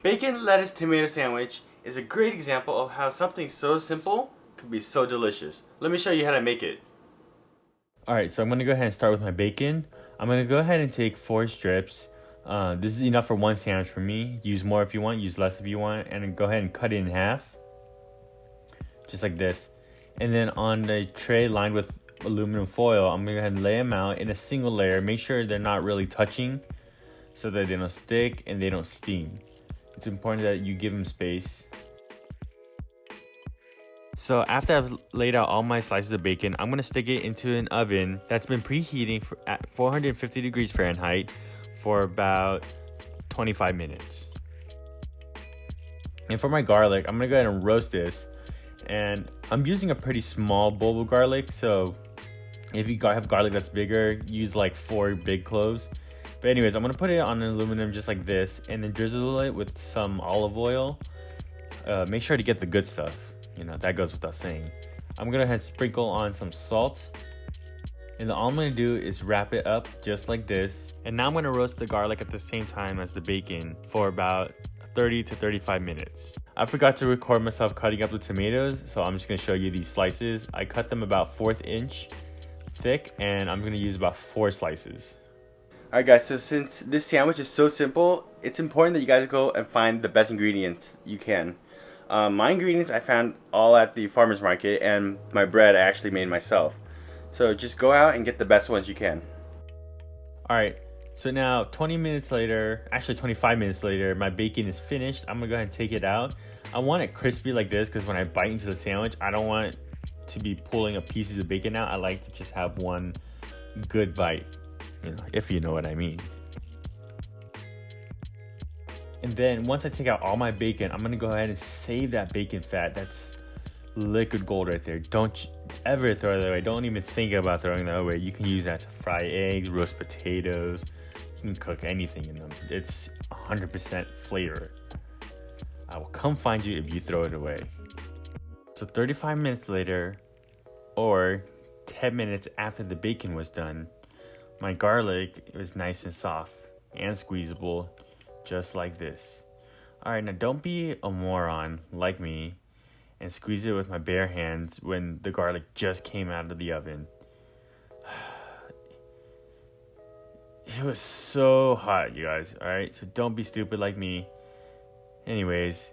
Bacon, lettuce, tomato sandwich is a great example of how something so simple could be so delicious. Let me show you how to make it. Alright, so I'm going to go ahead and start with my bacon. I'm going to go ahead and take 4 strips. This is enough for one sandwich for me. Use more if you want, use less if you want. And then go ahead and cut it in half. Just like this. And then on the tray lined with aluminum foil, I'm going to go ahead and lay them out in a single layer. Make sure they're not really touching so that they don't stick and they don't steam. It's important that you give them space. So after I've laid out all my slices of bacon, I'm going to stick it into an oven that's been preheating at 450 degrees Fahrenheit for about 25 minutes. And for my garlic, I'm going to go ahead and roast this. And I'm using a pretty small bulb of garlic, so if you have garlic that's bigger, use like 4 big cloves. But anyways, I'm going to put it on aluminum just like this and then drizzle it with some olive oil. Make sure to get the good stuff. You know, that goes without saying. I'm going to go ahead and sprinkle on some salt. And all I'm going to do is wrap it up just like this. And now I'm going to roast the garlic at the same time as the bacon for about 30 to 35 minutes. I forgot to record myself cutting up the tomatoes, so I'm just going to show you these slices. I cut them about 1/4 inch thick, and I'm going to use about 4 slices. Alright guys, so since this sandwich is so simple, it's important that you guys go and find the best ingredients you can. My ingredients I found all at the farmer's market, and my bread I actually made myself. So just go out and get the best ones you can. Alright, so now 20 minutes later, actually 25 minutes later, my bacon is finished. I'm gonna go ahead and take it out. I want it crispy like this because when I bite into the sandwich, I don't want it to be pulling up pieces of bacon out. I like to just have one good bite, you know, if you know what I mean. And then once I take out all my bacon, I'm gonna go ahead and save that bacon fat. That's liquid gold right there. Don't ever throw that away. Don't even think about throwing that away. You can use that to fry eggs, roast potatoes. You can cook anything in them. It's 100% flavor. I will come find you if you throw it away. So 35 minutes later, or 10 minutes after the bacon was done, my garlic was nice and soft and squeezable, just like this. Alright, now don't be a moron like me and squeeze it with my bare hands when the garlic just came out of the oven. It was so hot, you guys, alright? So don't be stupid like me. Anyways,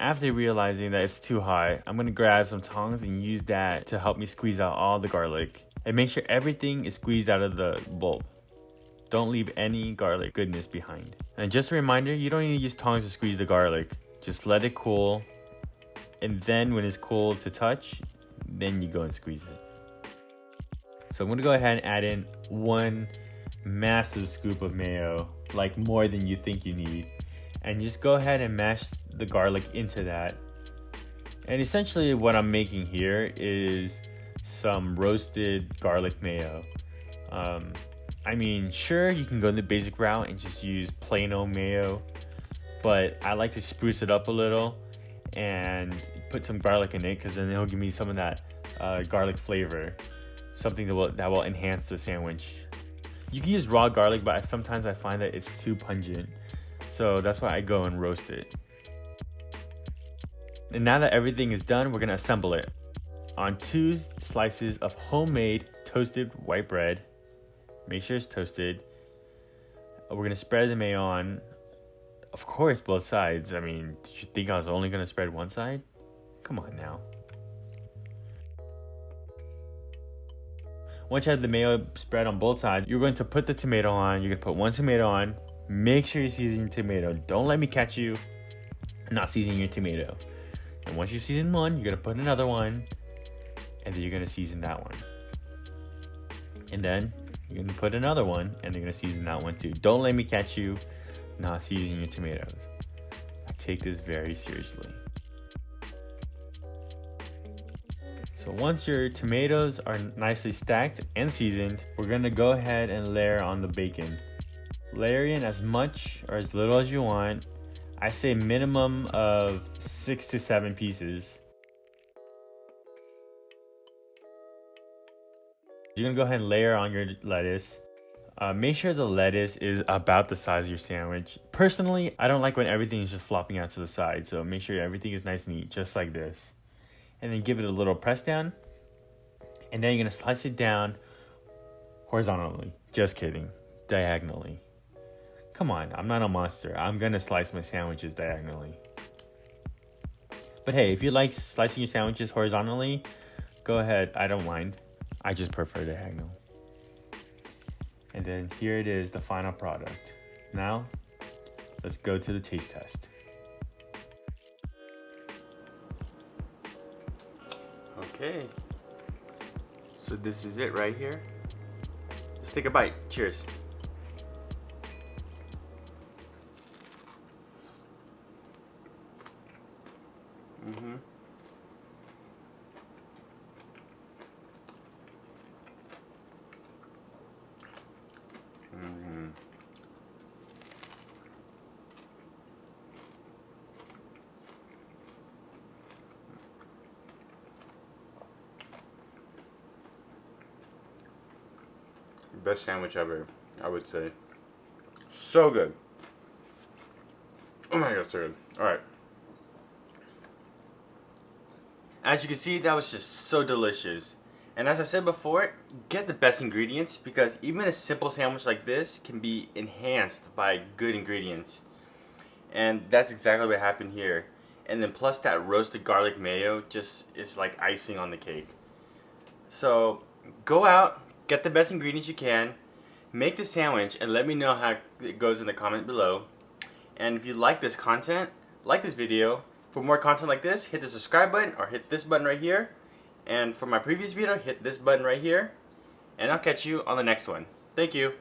after realizing that it's too hot, I'm gonna grab some tongs and use that to help me squeeze out all the garlic. And make sure everything is squeezed out of the bulb. Don't leave any garlic goodness behind. And just a reminder, you don't need to use tongs to squeeze the garlic. Just let it cool. And then when it's cool to touch, then you go and squeeze it. So I'm gonna go ahead and add in 1 massive scoop of mayo, like more than you think you need. And just go ahead and mash the garlic into that. And essentially what I'm making here is some roasted garlic mayo. I mean, sure, you can go the basic route and just use plain old mayo, but I like to spruce it up a little and put some garlic in it because then it'll give me some of that garlic flavor, something that will enhance the sandwich. You can use raw garlic, but sometimes I find that it's too pungent, so that's why I go and roast it. And now that everything is done, we're gonna assemble it on 2 slices of homemade toasted white bread. Make sure it's toasted. We're gonna spread the mayo on, of course, both sides. I mean, did you think I was only gonna spread one side? Come on now. Once you have the mayo spread on both sides, you're going to put the tomato on. You're gonna put 1 tomato on. Make sure you season your tomato. Don't let me catch you not seasoning your tomato. And once you season one, you're gonna put another one, and then you're gonna season that one. And then you're gonna put another one, and you're gonna season that one too. Don't let me catch you not seasoning your tomatoes. I take this very seriously. So once your tomatoes are nicely stacked and seasoned, we're gonna go ahead and layer on the bacon. Layer in as much or as little as you want. I say minimum of 6 to 7 pieces. You're gonna go ahead and layer on your lettuce. Make sure the lettuce is about the size of your sandwich. Personally, I don't like when everything is just flopping out to the side, so make sure everything is nice and neat, just like this. And then give it a little press down, and then you're gonna slice it down horizontally. Just kidding, diagonally. Come on, I'm not a monster. I'm gonna slice my sandwiches diagonally. But hey, if you like slicing your sandwiches horizontally, go ahead, I don't mind. I just prefer diagonal. And then here it is, the final product. Now, let's go to the taste test. Okay. So this is it right here. Let's take a bite. Cheers. Mm-hmm. Best sandwich ever, I would say. So good. Oh my god, so good. Alright. As you can see, that was just so delicious. And as I said before, get the best ingredients because even a simple sandwich like this can be enhanced by good ingredients. And that's exactly what happened here. And then plus that roasted garlic mayo just is like icing on the cake. So go out, get the best ingredients you can, make the sandwich, and let me know how it goes in the comment below. And if you like this content, like this video. For more content like this, hit the subscribe button or hit this button right here. And for my previous video, hit this button right here. And I'll catch you on the next one. Thank you.